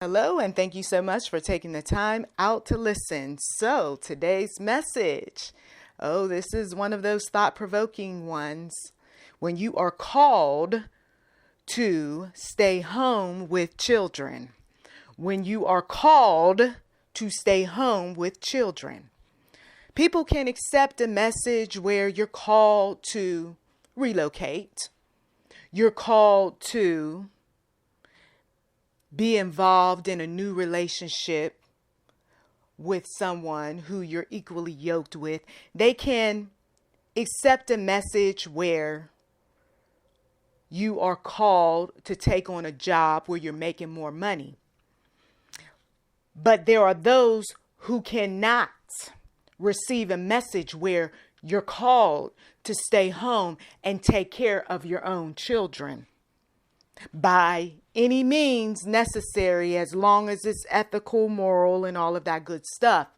Hello, and thank you so much for taking the time out to listen. So, today's message. This is one of those thought-provoking ones. When you are called to stay home with children. When you are called to stay home with children. People can accept a message where you're called to relocate. You're called to be involved in a new relationship with someone who you're equally yoked with. They can accept a message where you are called to take on a job where you're making more money. But there are those who cannot receive a message where you're called to stay home and take care of your own children by any means necessary, as long as it's ethical, moral, and all of that good stuff.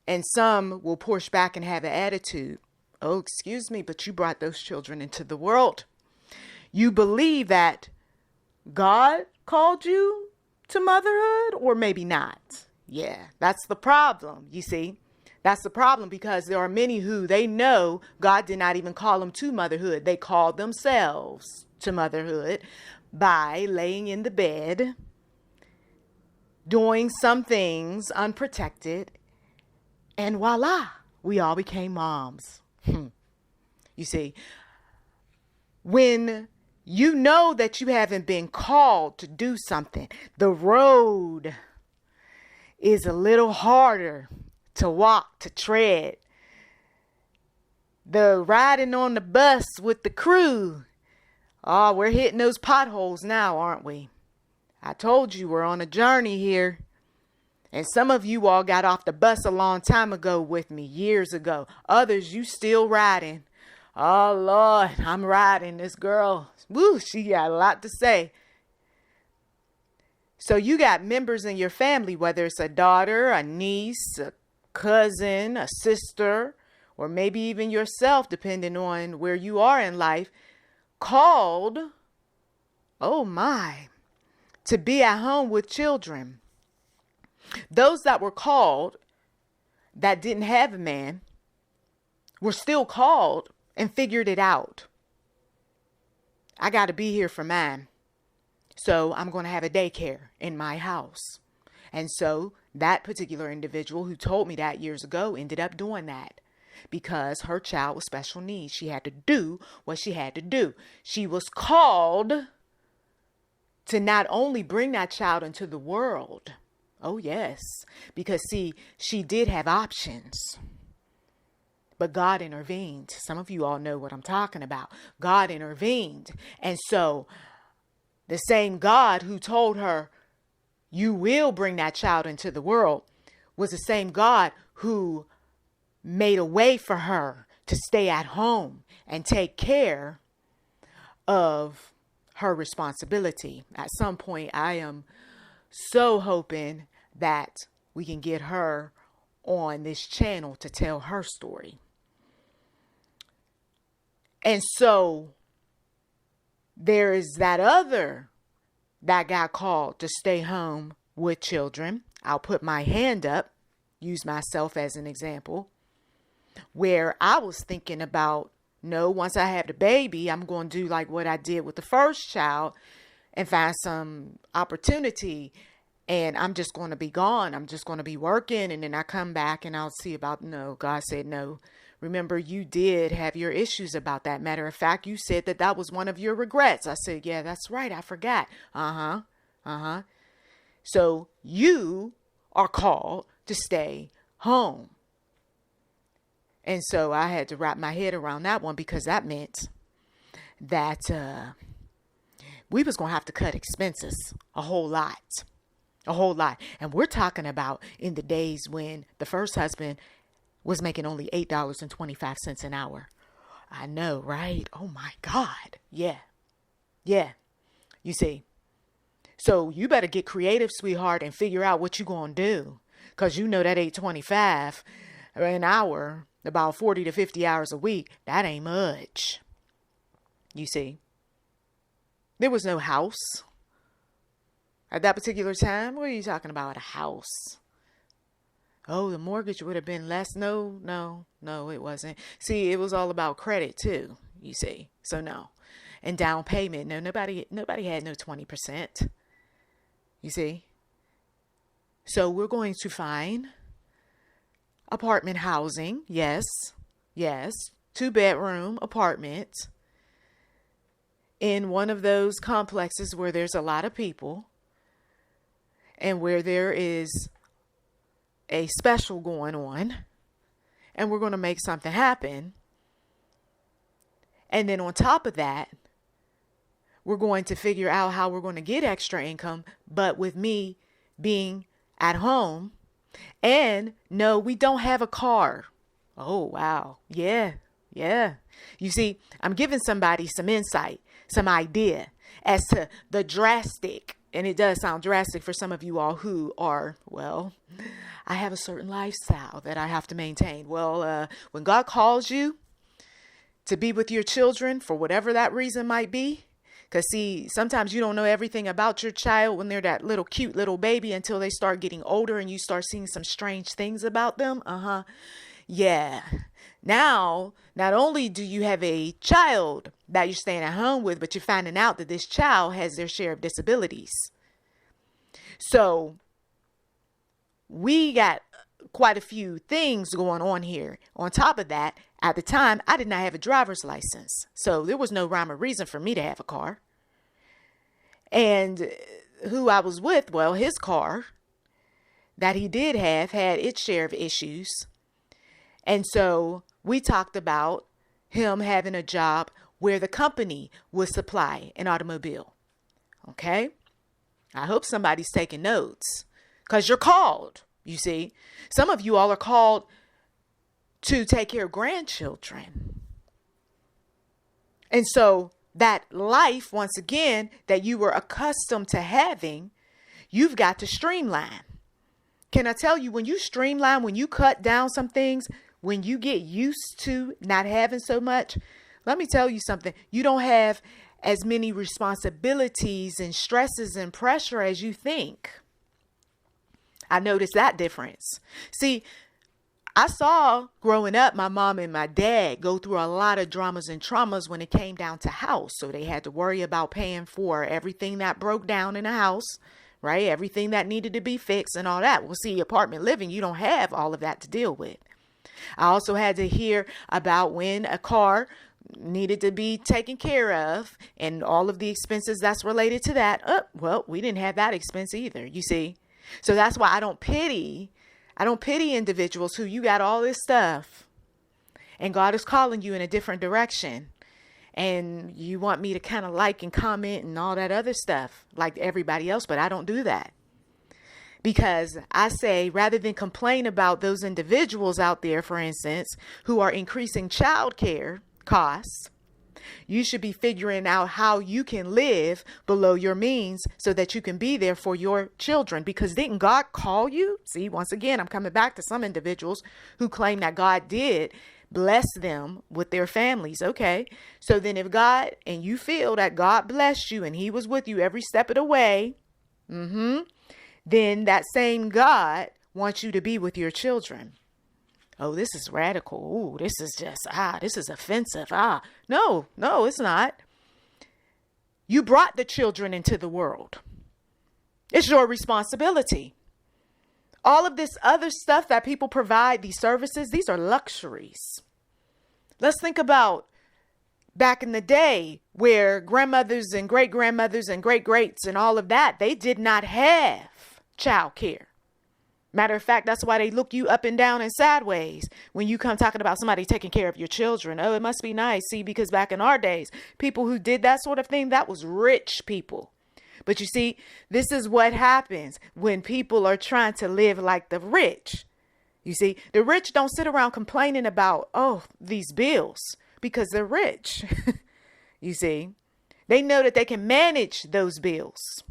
And some will push back and have an attitude. Oh, excuse me, but you brought those children into the world. You believe that God called you to motherhood, or maybe not. Yeah, that's the problem, you see. That's the problem, because there are many who they know God did not even call them to motherhood. They called themselves to motherhood by laying in the bed, doing some things unprotected, and voila, we all became moms. You see, when you know that you haven't been called to do something, the road is a little harder to walk, to tread. The riding on the bus with the crew. Oh, we're hitting those potholes now, aren't we? I told you we're on a journey here. And some of you all got off the bus a long time ago with me, years ago. Others, you still riding. Oh, Lord, I'm riding this girl. Woo, she got a lot to say. So you got members in your family, whether it's a daughter, a niece, a cousin, a sister, or maybe even yourself, depending on where you are in life, called, oh my, to be at home with children. Those that were called that didn't have a man were still called and figured it out. I got to be here for mine. So I'm going to have a daycare in my house. And so that particular individual who told me that years ago ended up doing that because her child was special needs. She had to do what she had to do. She was called to not only bring that child into the world. Oh, yes. Because see, she did have options. But God intervened. Some of you all know what I'm talking about. God intervened. And so the same God who told her, you will bring that child into the world, was the same God who made a way for her to stay at home and take care of her responsibility. At some point, I am so hoping that we can get her on this channel to tell her story. And so there is that other that got called to stay home with children. I'll put my hand up, use myself as an example, where I was thinking about, no, once I have the baby, I'm going to do like what I did with the first child and find some opportunity. And I'm just going to be gone. I'm just going to be working. And then I come back and I'll see about, no, God said, no. Remember, you did have your issues about that. Matter of fact, you said that that was one of your regrets. I said, yeah, that's right. I forgot. So you are called to stay home. And so I had to wrap my head around that one, because that meant that we was going to have to cut expenses a whole lot. And we're talking about in the days when the first husband was making only $8.25 an hour. I know, right? Oh my God. Yeah. You see. So you better get creative, sweetheart, and figure out what you're going to do. Because you know that $8.25 an hour, about 40 to 50 hours a week, that ain't much. You see. There was no house. At that particular time, what are you talking about? A house. Oh, the mortgage would have been less. No, it wasn't. See, it was all about credit too, you see. So no. And down payment. No, nobody had no 20%. You see? So we're going to find apartment housing. Yes. 2-bedroom apartment in one of those complexes where there's a lot of people and where there is a special going on, and we're going to make something happen. And then on top of that, we're going to figure out how we're going to get extra income, but with me being at home. And no, we don't have a car. Oh, wow. Yeah. You see, I'm giving somebody some insight, some idea as to the drastic, and it does sound drastic for some of you all who are, well, I have a certain lifestyle that I have to maintain. Well, when God calls you to be with your children for whatever that reason might be, because see, sometimes you don't know everything about your child when they're that little cute little baby until they start getting older and you start seeing some strange things about them. Yeah. Now, not only do you have a child that you're staying at home with, but you're finding out that this child has their share of disabilities. So we got quite a few things going on here. On top of that, at the time, I did not have a driver's license. So there was no rhyme or reason for me to have a car. And who I was with, well, his car that he did have had its share of issues. And so we talked about him having a job where the company would supply an automobile. Okay? I hope somebody's taking notes because you're called, you see. Some of you all are called to take care of grandchildren. And so that life, once again, that you were accustomed to having, you've got to streamline. Can I tell you, when you streamline, when you cut down some things, when you get used to not having so much, let me tell you something. You don't have as many responsibilities and stresses and pressure as you think. I noticed that difference. See, I saw growing up my mom and my dad go through a lot of dramas and traumas when it came down to house. So they had to worry about paying for everything that broke down in the house, right? Everything that needed to be fixed and all that. Well, see, apartment living, you don't have all of that to deal with. I also had to hear about when a car needed to be taken care of and all of the expenses that's related to that. Well, we didn't have that expense either, you see. So that's why I don't pity individuals who you got all this stuff and God is calling you in a different direction and you want me to kind of like and comment and all that other stuff like everybody else, but I don't do that. Because I say, rather than complain about those individuals out there, for instance, who are increasing childcare costs, you should be figuring out how you can live below your means so that you can be there for your children. Because didn't God call you? See, once again, I'm coming back to some individuals who claim that God did bless them with their families. Okay. So then if God, and you feel that God blessed you and he was with you every step of the way, then that same God wants you to be with your children. Oh, this is radical. Ooh, this is just, this is offensive. No, it's not. You brought the children into the world. It's your responsibility. All of this other stuff that people provide, these services, these are luxuries. Let's think about back in the day where grandmothers and great-grandmothers and great-greats and all of that, they did not have child care. Matter of fact, that's why they look you up and down and sideways when you come talking about somebody taking care of your children. Oh, it must be nice. See, because back in our days, people who did that sort of thing, that was rich people. But you see, this is what happens when people are trying to live like the rich. You see, the rich don't sit around complaining about, these bills because they're rich. You see, they know that they can manage those bills.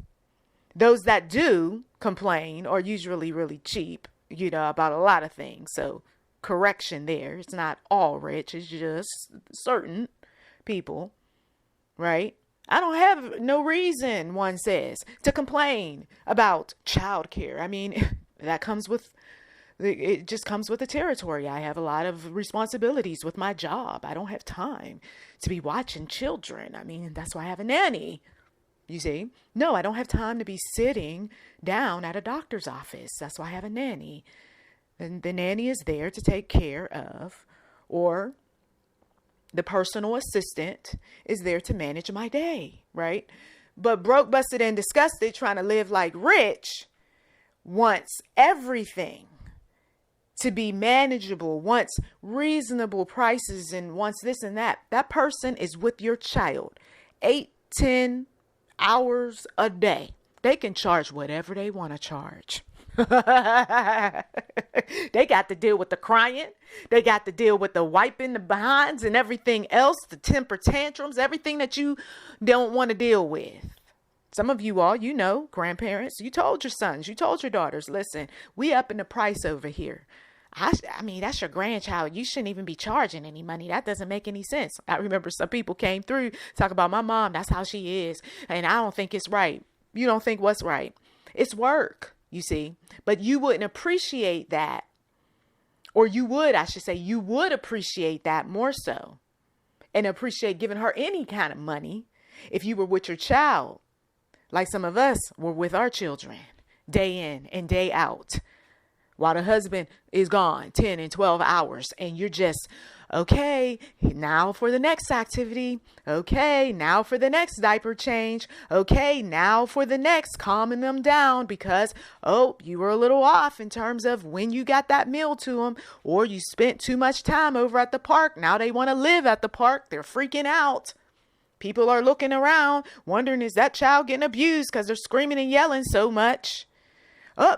Those that do complain are usually really cheap, about a lot of things. So correction there. It's not all rich. It's just certain people, right? I don't have no reason, one says, to complain about childcare. I mean, that comes with it just comes with the territory. I have a lot of responsibilities with my job. I don't have time to be watching children. I mean, that's why I have a nanny. You see? No, I don't have time to be sitting down at a doctor's office. That's why I have a nanny. And the nanny is there to take care of, or the personal assistant is there to manage my day, right? But broke, busted, and disgusted, trying to live like rich, wants everything to be manageable, wants reasonable prices, and wants this and that. That person is with your child 8-10 hours a day. They can charge whatever they want to charge. They got to deal with the crying. They got to deal with the wiping the behinds and everything else, the temper tantrums, everything that you don't want to deal with. Some of you all, you know, grandparents, you told your sons, you told your daughters, listen, we up in the price over here. I mean, that's your grandchild. You shouldn't even be charging any money. That doesn't make any sense. I remember some people came through, talk about my mom. That's how she is. And I don't think it's right. You don't think what's right? It's work, you see. But you wouldn't appreciate that. Or you would, I should say, you would appreciate that more so. And appreciate giving her any kind of money if you were with your child. Like some of us were with our children. Day in and day out. While the husband is gone 10 and 12 hours, and you're just, okay, now for the next activity. Okay, now for the next diaper change. Okay, now for the next calming them down because, oh, you were a little off in terms of when you got that meal to them, or you spent too much time over at the park. Now they want to live at the park. They're freaking out. People are looking around, wondering, is that child getting abused because they're screaming and yelling so much?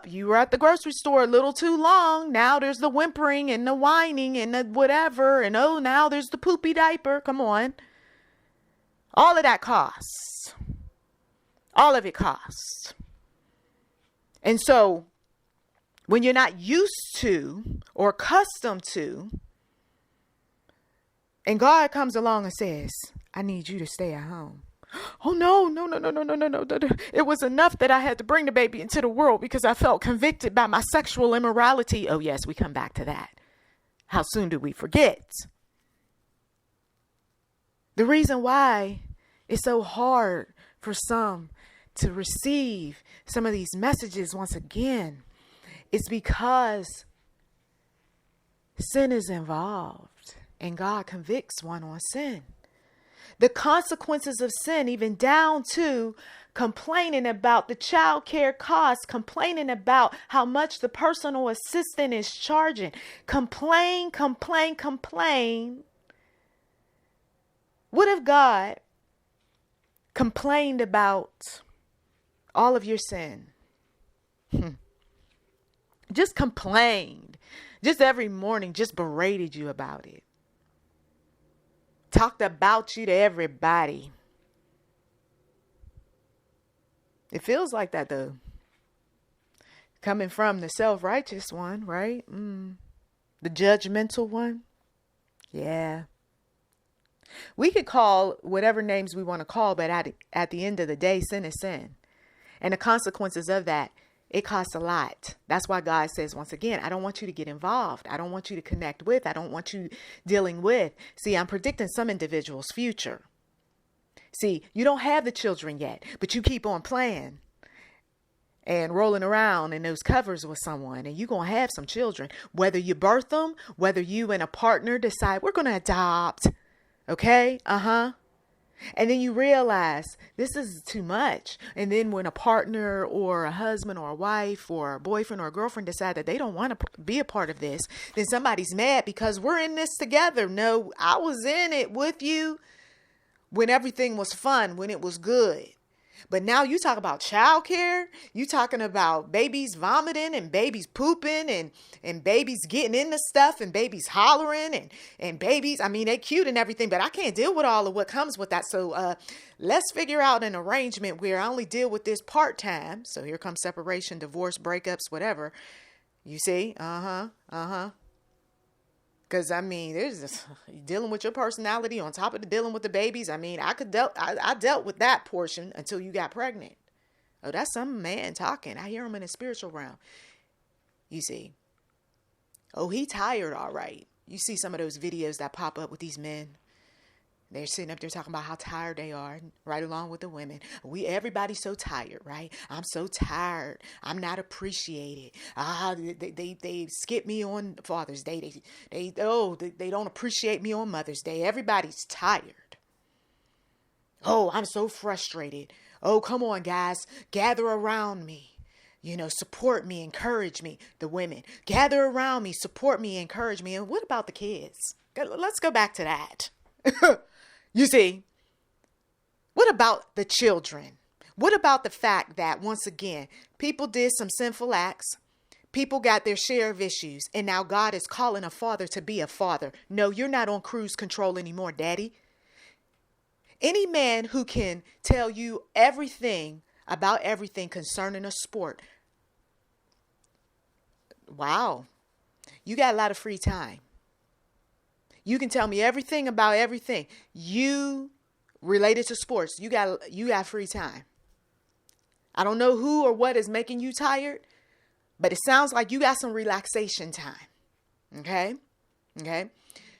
You were at the grocery store a little too long. Now there's the whimpering and the whining and the whatever. And oh, now there's the poopy diaper. Come on. All of that costs. All of it costs. And so when you're not used to or accustomed to, and God comes along and says, I need you to stay at home. Oh, no. It was enough that I had to bring the baby into the world because I felt convicted by my sexual immorality. Oh, yes, we come back to that. How soon do we forget? The reason why it's so hard for some to receive some of these messages once again is because sin is involved and God convicts one on sin. The consequences of sin, even down to complaining about the child care costs, complaining about how much the personal assistant is charging. Complain. What if God complained about all of your sin? Just complained. Just every morning, just berated you about it. Talked about you to everybody. It feels like that though. Coming from the self-righteous one, right? The judgmental one. Yeah. We could call whatever names we want to call, but at the end of the day, sin is sin. And the consequences of that, it costs a lot. That's why God says, once again, I don't want you to get involved. I don't want you to connect with. I don't want you dealing with. See, I'm predicting some individuals' future. See, you don't have the children yet, but you keep on playing and rolling around in those covers with someone, and you're going to have some children. Whether you birth them, whether you and a partner decide we're going to adopt. Okay? And then you realize this is too much. And then when a partner or a husband or a wife or a boyfriend or a girlfriend decide that they don't want to be a part of this, then somebody's mad because we're in this together. No, I was in it with you when everything was fun, when it was good. But now you talk about childcare. You talking about babies vomiting and babies pooping and babies getting into stuff and babies hollering and babies. I mean, they cute and everything, but I can't deal with all of what comes with that. So let's figure out an arrangement where I only deal with this part-time. So here comes separation, divorce, breakups, whatever. You see? Because, I mean, there's this, dealing with your personality on top of the dealing with the babies. I mean, I dealt with that portion until you got pregnant. Oh, that's some man talking. I hear him in the spiritual realm. You see. Oh, he tired, all right. You see some of those videos that pop up with these men. They're sitting up there talking about how tired they are, right along with the women. Everybody's so tired, right? I'm so tired. I'm not appreciated. They skip me on Father's Day. They don't appreciate me on Mother's Day. Everybody's tired. Oh, I'm so frustrated. Oh, come on, guys, gather around me. Support me, encourage me. The women, gather around me, support me, encourage me. And what about the kids? Let's go back to that. You see, what about the children? What about the fact that, once again, people did some sinful acts, people got their share of issues, and now God is calling a father to be a father. No, you're not on cruise control anymore, daddy. Any man who can tell you everything about everything concerning a sport, wow, you got a lot of free time. You can tell me everything about everything you related to sports. You got free time. I don't know who or what is making you tired, but it sounds like you got some relaxation time. Okay?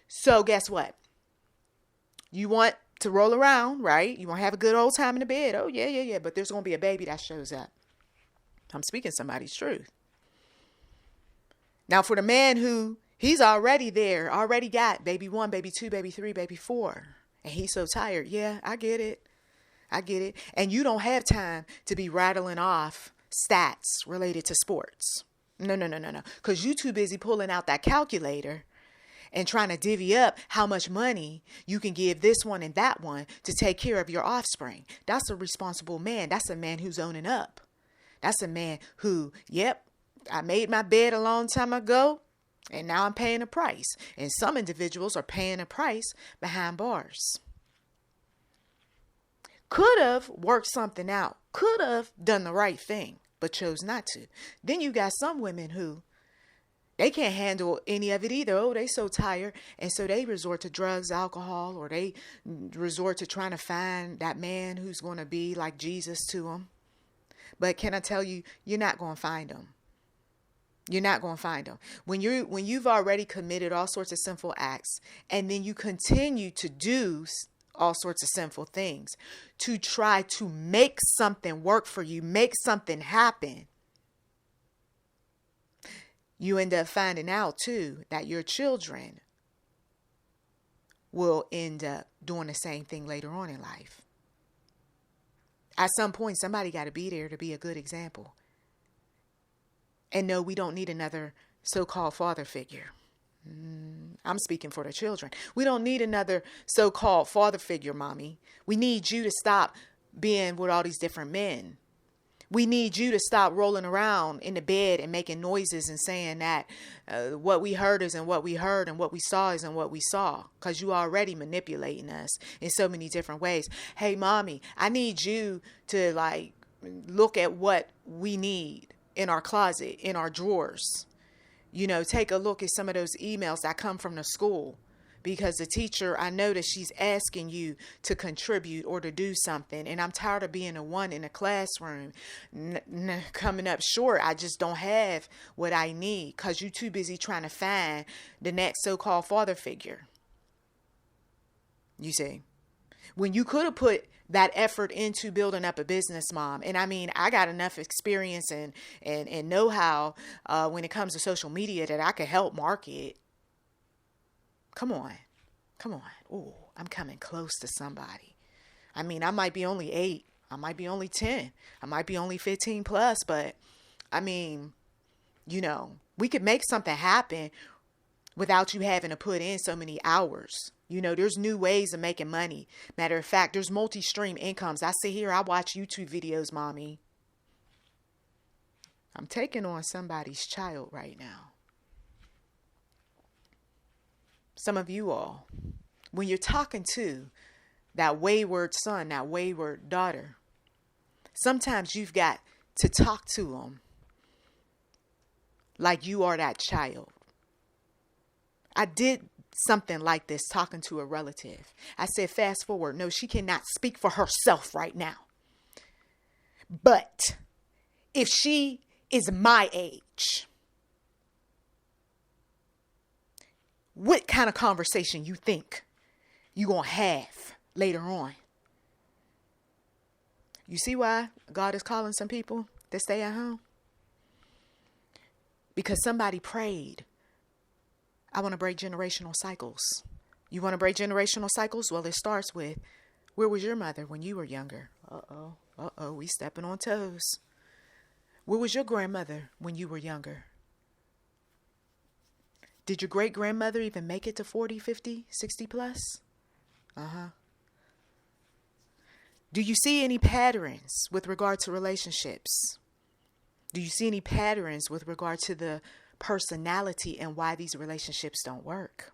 So guess what? You want to roll around, right? You want to have a good old time in the bed. Oh, yeah. But there's going to be a baby that shows up. I'm speaking somebody's truth. Now, for the man who he's already there, already got baby 1, baby 2, baby 3, baby 4. And he's so tired. Yeah, I get it. And you don't have time to be rattling off stats related to sports. No. Because you too busy pulling out that calculator and trying to divvy up how much money you can give this one and that one to take care of your offspring. That's a responsible man. That's a man who's owning up. That's a man who, yep, I made my bed a long time ago. And now I'm paying a price. And some individuals are paying a price behind bars. Could have worked something out. Could have done the right thing, but chose not to. Then you got some women who, they can't handle any of it either. Oh, they so tired. And so they resort to drugs, alcohol, or they resort to trying to find that man who's going to be like Jesus to them. But can I tell you, you're not going to find them. You're not going to find them. When you've already committed all sorts of sinful acts, and then you continue to do all sorts of sinful things to try to make something work for you, make something happen, you end up finding out too that your children will end up doing the same thing later on in life. At some point, somebody got to be there to be a good example. And no, we don't need another so-called father figure. I'm speaking for the children. We don't need another so-called father figure, mommy. We need you to stop being with all these different men. We need you to stop rolling around in the bed and making noises and saying that what we heard isn't what we heard and what we saw isn't what we saw, because you already manipulating us in so many different ways. Hey, mommy, I need you to look at what we need in our closet, in our drawers. Take a look at some of those emails that come from the school, because the teacher, I notice she's asking you to contribute or to do something. And I'm tired of being the one in the classroom coming up short. I just don't have what I need because you're too busy trying to find the next so-called father figure. You see, when you could have put that effort into building up a business, mom. And I mean, I got enough experience and know-how when it comes to social media that I could help market. Come on. Oh, I'm coming close to somebody. I mean, I might be only 8. I might be only 10. I might be only 15 plus. But I mean, we could make something happen without you having to put in so many hours. There's new ways of making money. Matter of fact, there's multi-stream incomes. I sit here, I watch YouTube videos, mommy. I'm taking on somebody's child right now. Some of you all, when you're talking to that wayward son, that wayward daughter, sometimes you've got to talk to them like you are that child. I did something like this talking to a relative. I said, fast forward. No, she cannot speak for herself right now. But if she is my age, what kind of conversation you think you going to have later on? You see why God is calling some people to stay at home? Because somebody prayed, I want to break generational cycles. You want to break generational cycles? Well, it starts with, where was your mother when you were younger? We stepping on toes. Where was your grandmother when you were younger? Did your great grandmother even make it to 40, 50, 60 plus? Do you see any patterns with regard to relationships? Do you see any patterns with regard to the personality and why these relationships don't work?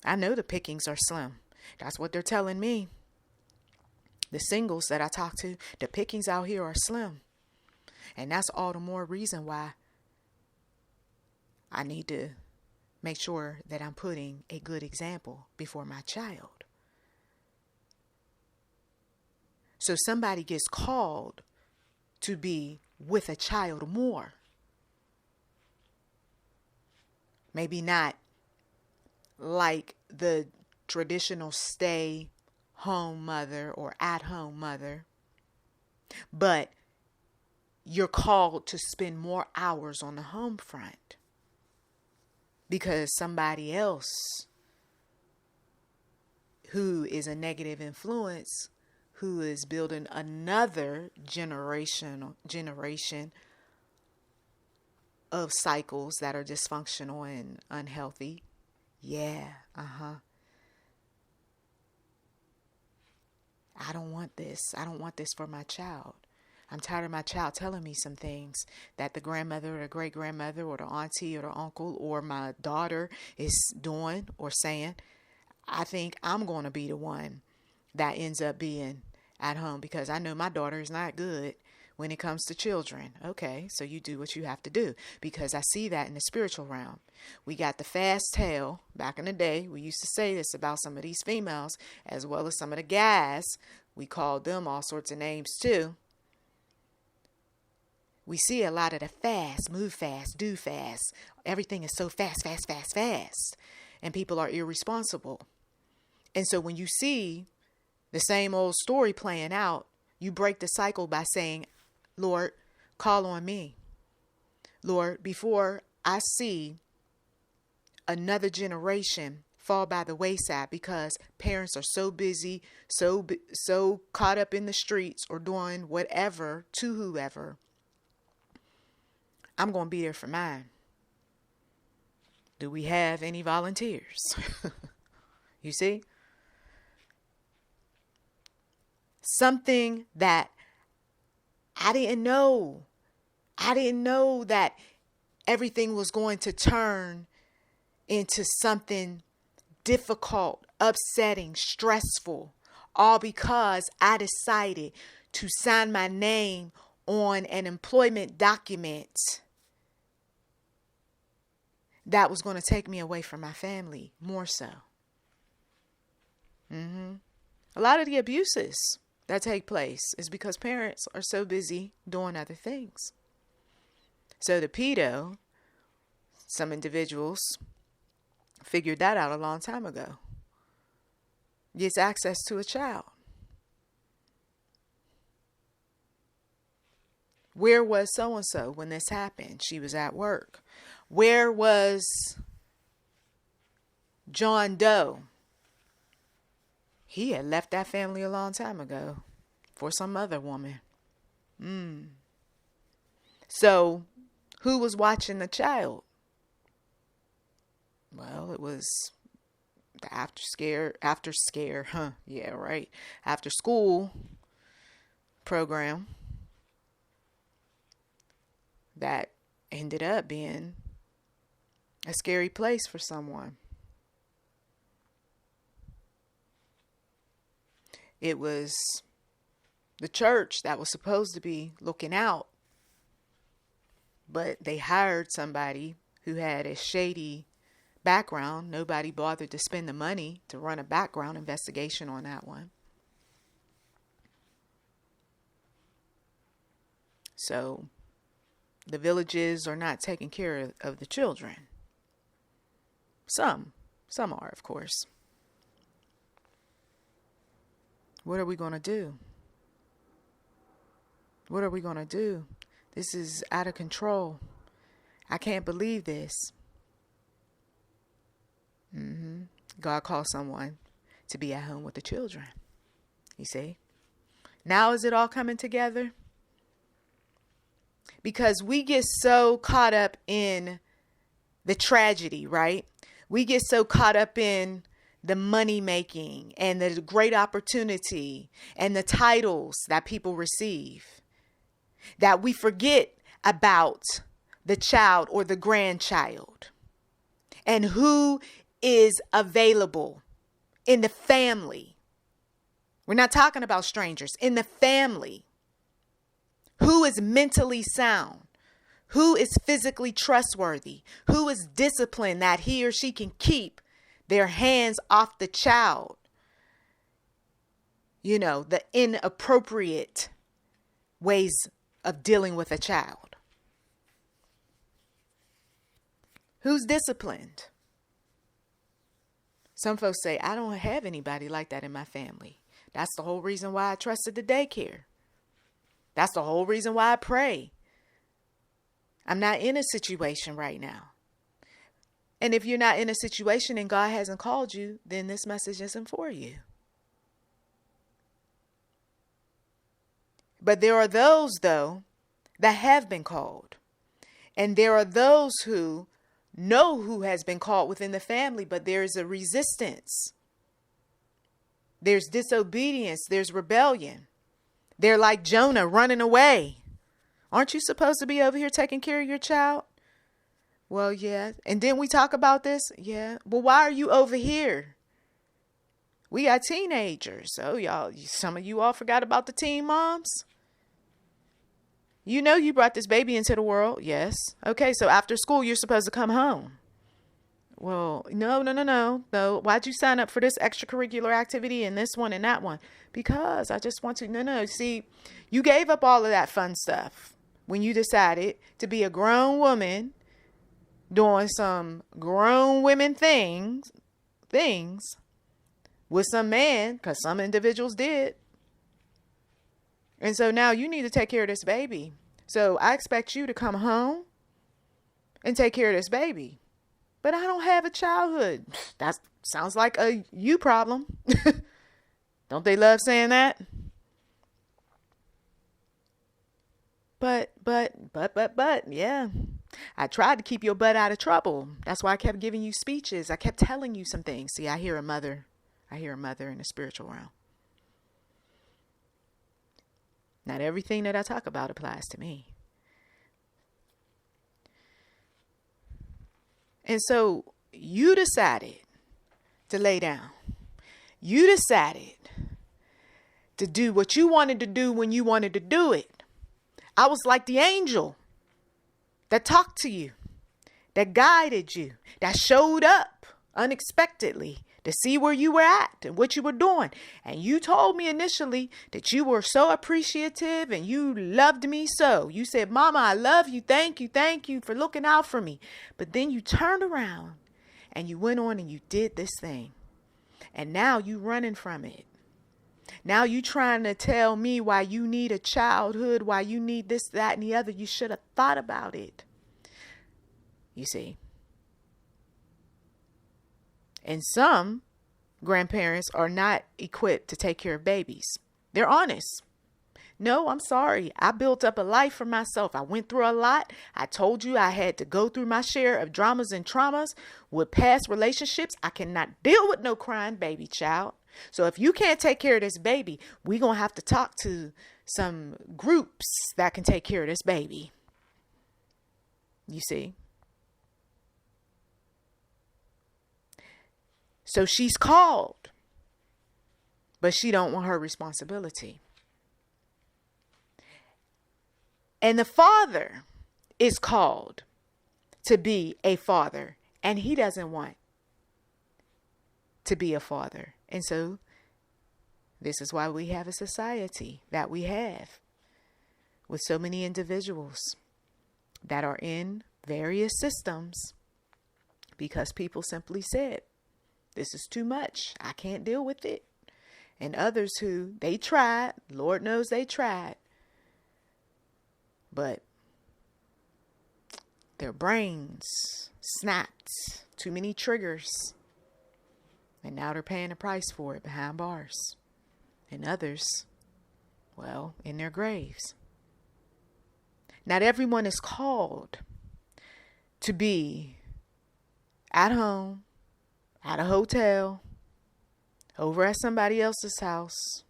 I know the pickings are slim. That's what they're telling me. The singles that I talk to, the pickings out here are slim. And that's all the more reason why I need to make sure that I'm putting a good example before my child. So somebody gets called to be with a child more. Maybe not like the traditional stay home mother or at home mother, but you're called to spend more hours on the home front because somebody else who is a negative influence, who is building another generation of cycles that are dysfunctional and unhealthy. I don't want this. I don't want this for my child. I'm tired of my child telling me some things that the grandmother or the great grandmother or the auntie or the uncle or my daughter is doing or saying. I think I'm going to be the one that ends up being at home because I know my daughter is not good when it comes to children. Okay, so you do what you have to do because I see that in the spiritual realm. We got the fast tail. Back in the day, we used to say this about some of these females as well as some of the guys. We called them all sorts of names too. We see a lot of the fast, move fast, do fast. Everything is so fast. And people are irresponsible. And so when you see the same old story playing out, you break the cycle by saying, Lord, call on me. Lord, before I see another generation fall by the wayside because parents are so busy, so caught up in the streets or doing whatever to whoever, I'm going to be there for mine. Do we have any volunteers? You see? Something that I didn't know. I didn't know that everything was going to turn into something difficult, upsetting, stressful, all because I decided to sign my name on an employment document that was going to take me away from my family more so. A lot of the abuses that take place is because parents are so busy doing other things. So the pedo, some individuals figured that out a long time ago, gets access to a child. Where was so-and-so when this happened? She was at work. Where was John Doe? He had left that family a long time ago for some other woman. So who was watching the child? Well, it was the after school program that ended up being a scary place for someone. It was the church that was supposed to be looking out, but they hired somebody who had a shady background. Nobody bothered to spend the money to run a background investigation on that one. So the villages are not taking care of the children. Some are, of course. What are we going to do? What are we going to do? This is out of control. I can't believe this. God called someone to be at home with the children. You see? Now is it all coming together? Because we get so caught up in the tragedy, right? We get so caught up in the money making and the great opportunity and the titles that people receive, that we forget about the child or the grandchild and who is available in the family. We're not talking about strangers. In the family. Who is mentally sound? Who is physically trustworthy? Who is disciplined that he or she can keep their hands off the child? You know, the inappropriate ways of dealing with a child. Who's disciplined? Some folks say, I don't have anybody like that in my family. That's the whole reason why I trusted the daycare. That's the whole reason why I pray. I'm not in a situation right now. And if you're not in a situation and God hasn't called you, then this message isn't for you. But there are those, though, that have been called. And there are those who know who has been called within the family, but there is a resistance. There's disobedience. There's rebellion. They're like Jonah running away. Aren't you supposed to be over here taking care of your child? Well, yeah. And didn't we talk about this? Yeah. Well, why are you over here? We got teenagers. So y'all, some of you all forgot about the teen moms. You know you brought this baby into the world. Yes. Okay, so after school, you're supposed to come home. Well, no. Why'd you sign up for this extracurricular activity and this one and that one? Because I just want to. No. See, you gave up all of that fun stuff when you decided to be a grown woman doing some grown women things with some man, because some individuals did. And so now you need to take care of this baby. So I expect you to come home and take care of this baby. But I don't have a childhood. That sounds like a you problem. Don't they love saying that? But, yeah. I tried to keep your butt out of trouble. That's why I kept giving you speeches. I kept telling you some things. See, I hear a mother in the spiritual realm. Not everything that I talk about applies to me. And so you decided to lay down. You decided to do what you wanted to do when you wanted to do it. I was like the angel that talked to you, that guided you, that showed up unexpectedly to see where you were at and what you were doing. And you told me initially that you were so appreciative and you loved me so. You said, Mama, I love you. Thank you for looking out for me. But then you turned around and you went on and you did this thing. And now you running from it. Now you trying to tell me why you need a childhood, why you need this, that, and the other. You should have thought about it. You see. And some grandparents are not equipped to take care of babies. They're honest. No, I'm sorry. I built up a life for myself. I went through a lot. I told you I had to go through my share of dramas and traumas with past relationships. I cannot deal with no crying baby child. So if you can't take care of this baby, we're going to have to talk to some groups that can take care of this baby. You see? So she's called, but she don't want her responsibility. And the father is called to be a father, and he doesn't want to be a father. And so this is why we have a society that we have, with so many individuals that are in various systems, because people simply said, this is too much, I can't deal with it. And others who, they tried, Lord knows they tried, but their brains snapped, too many triggers, and now they're paying the price for it behind bars. And others, well, in their graves. Not everyone is called to be at home, at a hotel, over at somebody else's house,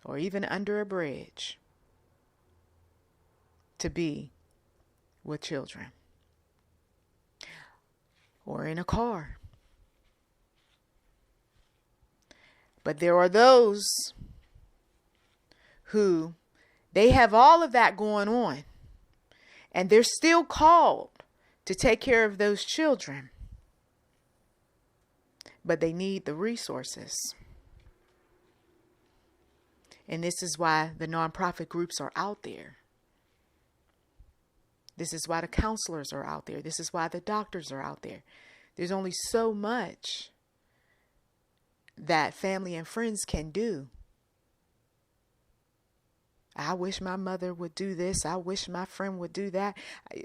or even under a bridge, to be with children, or in a car. But there are those who, they have all of that going on, and they're still called to take care of those children, but they need the resources. And this is why the nonprofit groups are out there. This is why the counselors are out there. This is why the doctors are out there. There's only so much that family and friends can do. I wish my mother would do this. I wish my friend would do that.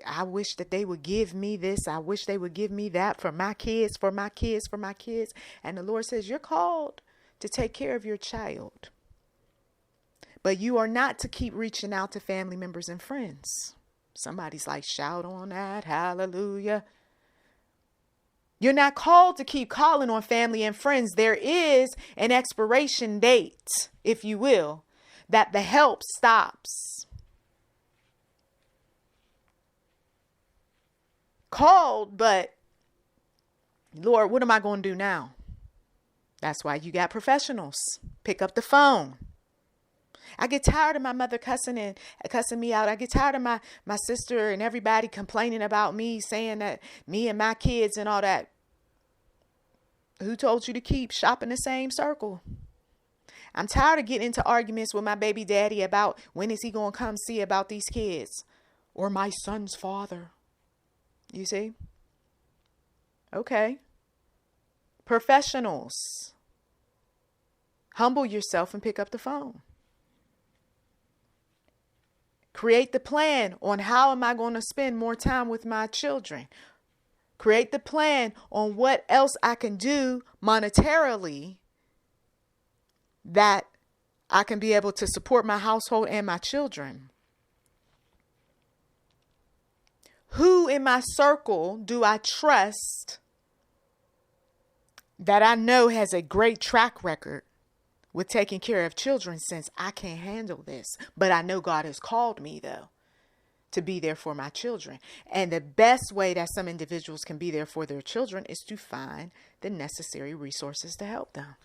I wish that they would give me this. I wish they would give me that for my kids, for my kids, for my kids. And the Lord says, you're called to take care of your child. But you are not to keep reaching out to family members and friends. Somebody's like, shout on that. Hallelujah. You're not called to keep calling on family and friends. There is an expiration date, if you will, that the help stops. Called, but Lord, what am I going to do now? That's why you got professionals. Pick up the phone. I get tired of my mother cussing me out. I get tired of my sister and everybody complaining about me, saying that me and my kids and all that. Who told you to keep shopping the same circle? I'm tired of getting into arguments with my baby daddy about when is he going to come see about these kids, or my son's father. You see? Okay. Professionals. Humble yourself and pick up the phone. Create the plan on how am I going to spend more time with my children. Create the plan on what else I can do monetarily that I can be able to support my household and my children. Who in my circle do I trust that I know has a great track record with taking care of children, since I can't handle this? But I know God has called me, though, to be there for my children. And the best way that some individuals can be there for their children is to find the necessary resources to help them.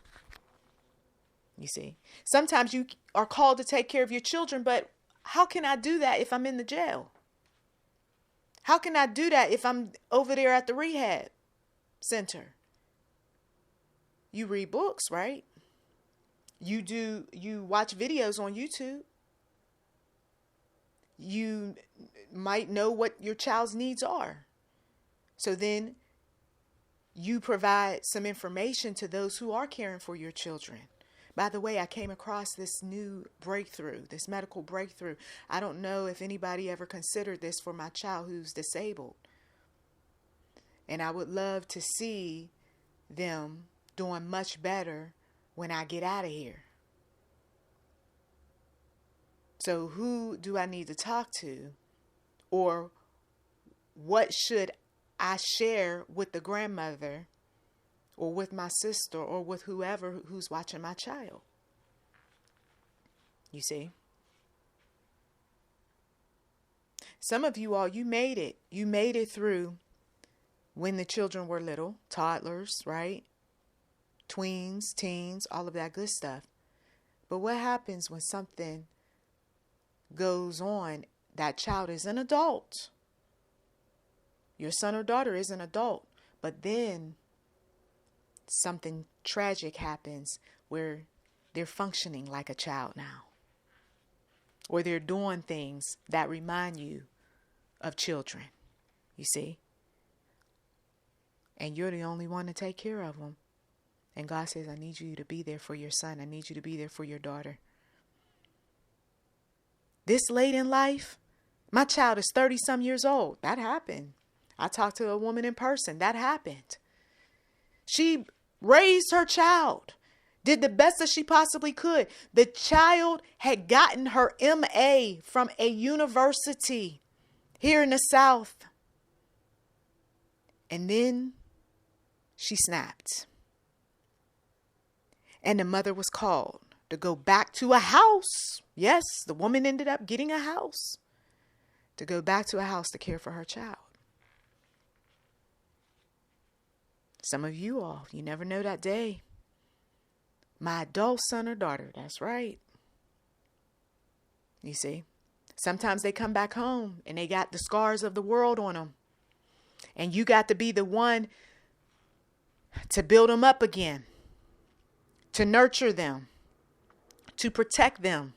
You see, sometimes you are called to take care of your children, but how can I do that if I'm in the jail? How can I do that if I'm over there at the rehab center? You read books, right? You watch videos on YouTube. You might know what your child's needs are. So then you provide some information to those who are caring for your children. By the way, I came across this new breakthrough, this medical breakthrough. I don't know if anybody ever considered this for my child who's disabled. And I would love to see them doing much better when I get out of here. So who do I need to talk to? Or what should I share with the grandmother, or with my sister, or with whoever who's watching my child? You see? Some of you all, you made it. You made it through when the children were little, toddlers, right? Tweens, teens, all of that good stuff. But what happens when something goes on? That child is an adult. Your son or daughter is an adult, but then something tragic happens where they're functioning like a child now, or they're doing things that remind you of children, you see? And you're the only one to take care of them. And God says, I need you to be there for your son. I need you to be there for your daughter. This late in life, my child is 30 some years old. That happened. I talked to a woman in person. That happened. She raised her child, did the best that she possibly could. The child had gotten her MA from a university here in the South. And then she snapped. And the mother was called to go back to a house. Yes, the woman ended up getting a house to go back to a house to care for her child. Some of you all, you never know that day. My adult son or daughter, that's right. You see, sometimes they come back home and they got the scars of the world on them. And you got to be the one to build them up again, to nurture them, to protect them,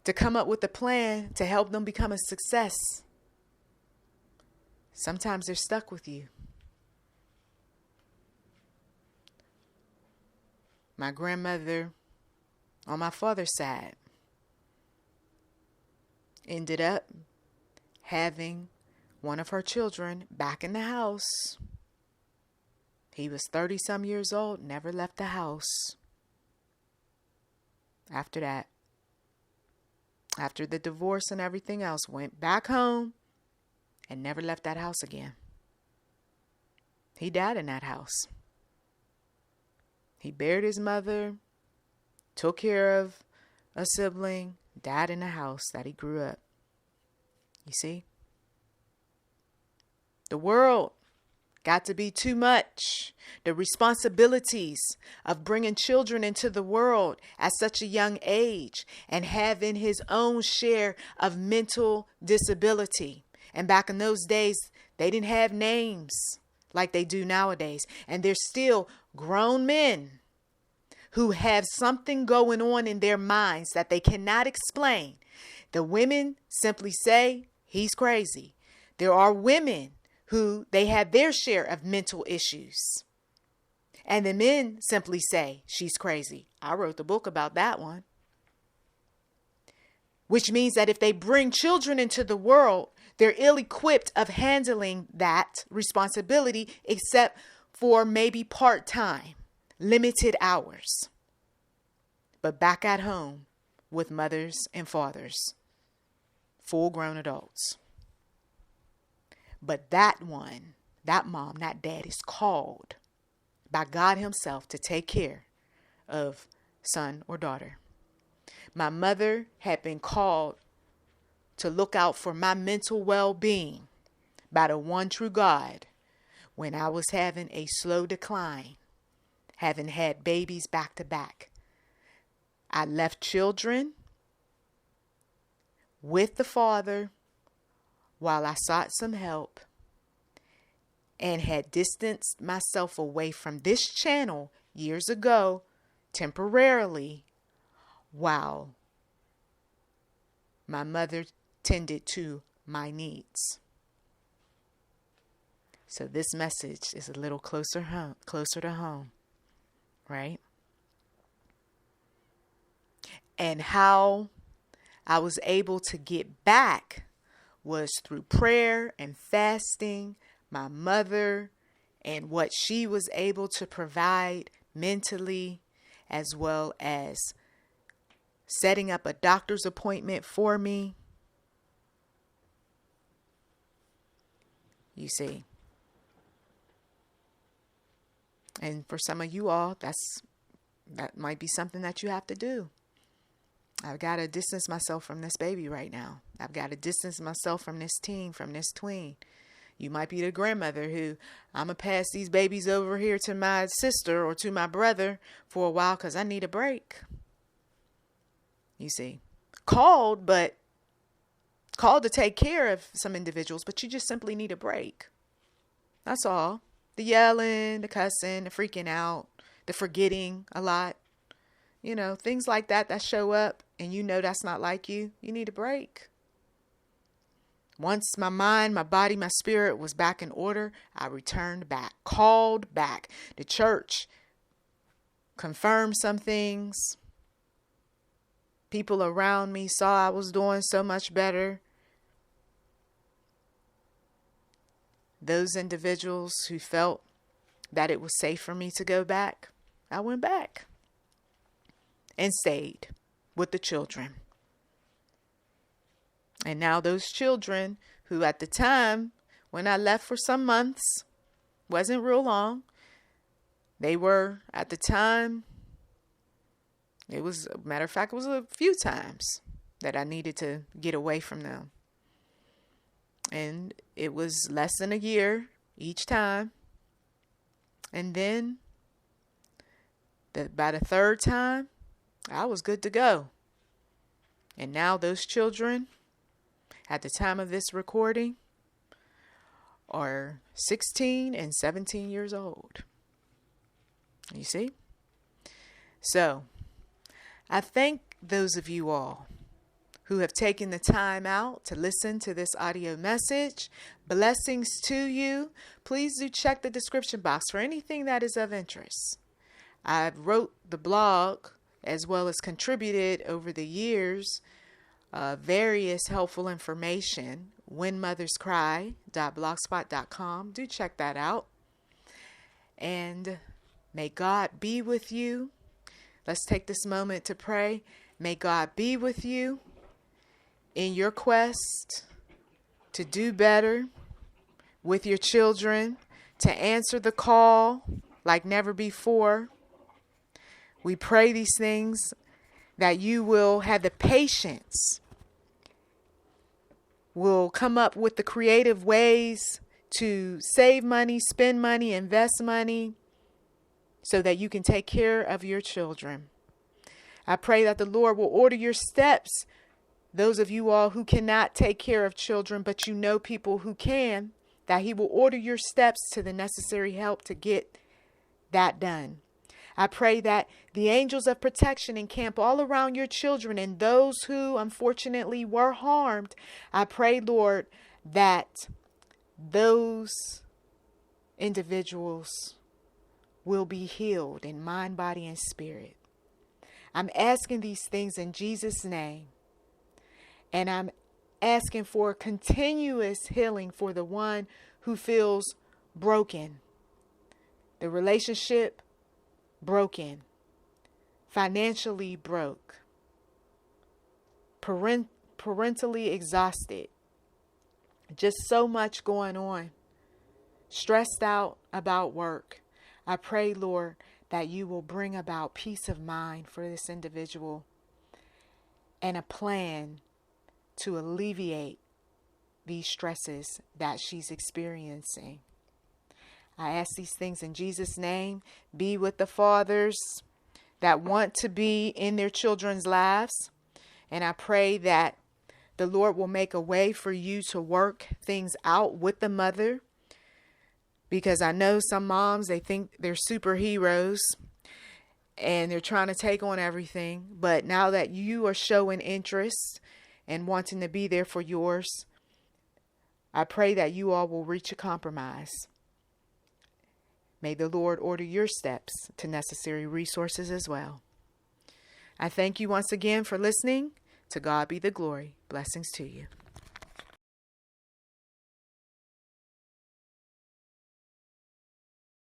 to come up with a plan to help them become a success. Sometimes they're stuck with you. My grandmother on my father's side ended up having one of her children back in the house. He was 30 some years old, never left the house. After that, after the divorce and everything else, went back home and never left that house again. He died in that house. He buried his mother, took care of a sibling, died in the house that he grew up. You see? The world got to be too much. The responsibilities of bringing children into the world at such a young age and having his own share of mental disability. And back in those days, they didn't have names like they do nowadays. And there's still grown men who have something going on in their minds that they cannot explain. The women simply say, he's crazy. There are women who they have their share of mental issues. And the men simply say, she's crazy. I wrote the book about that one. Which means that if they bring children into the world, they're ill-equipped of handling that responsibility, except for maybe part-time, limited hours. But back at home with mothers and fathers, full-grown adults. But that one, that mom, that dad is called by God himself to take care of son or daughter. My mother had been called to look out for my mental well-being by the one true God when I was having a slow decline, having had babies back to back. I left children with the father while I sought some help and had distanced myself away from this channel years ago temporarily while my mother tended to my needs. So this message is a little closer to home, right? And how I was able to get back was through prayer and fasting, my mother, and what she was able to provide mentally, as well as setting up a doctor's appointment for me. You see. And for some of you all, that might be something that you have to do. I've got to distance myself from this baby right now. I've got to distance myself from this teen, from this tween. You might be the grandmother who, I'm going to pass these babies over here to my sister or to my brother for a while because I need a break. You see, called, but called to take care of some individuals, but you just simply need a break. That's all. The yelling, the cussing, the freaking out, the forgetting a lot. Things like that show up and that's not like you. You need a break. Once my mind, my body, my spirit was back in order, I returned back, called back. The church confirmed some things. People around me saw I was doing so much better. Those individuals who felt that it was safe for me to go back, I went back and stayed with the children. And now those children who at the time when I left for some months, wasn't real long, they were at the time, it was a few times that I needed to get away from them. And it was less than a year each time. And then by the third time, I was good to go. And now those children, at the time of this recording, are 16 and 17 years old. You see? So, I thank those of you all who have taken the time out to listen to this audio message. Blessings to you. Please do check the description box for anything that is of interest. I wrote the blog as well as contributed over the years various helpful information. whenmotherscry.blogspot.com. Do check that out. And may God be with you. Let's take this moment to pray. May God be with you in your quest to do better with your children, to answer the call like never before. We pray these things, that you will have the patience, will come up with the creative ways to save money, spend money, invest money, so that you can take care of your children. I pray that the Lord will order your steps. Those of you all who cannot take care of children, but you know people who can, that He will order your steps to the necessary help to get that done. I pray that the angels of protection encamp all around your children and those who unfortunately were harmed. I pray, Lord, that those individuals will be healed in mind, body, and spirit. I'm asking these things in Jesus' name. And I'm asking for continuous healing for the one who feels broken. The relationship broken. Financially broke. Parentally exhausted. Just so much going on. Stressed out about work. I pray, Lord, that you will bring about peace of mind for this individual and a plan to alleviate these stresses that she's experiencing. I ask these things in Jesus' name. Be with the fathers that want to be in their children's lives. And I pray that the Lord will make a way for you to work things out with the mother. Because I know some moms, they think they're superheroes and they're trying to take on everything. But now that you are showing interest and wanting to be there for yours, I pray that you all will reach a compromise. May the Lord order your steps to necessary resources as well. I thank you once again for listening. To God be the glory. Blessings to you.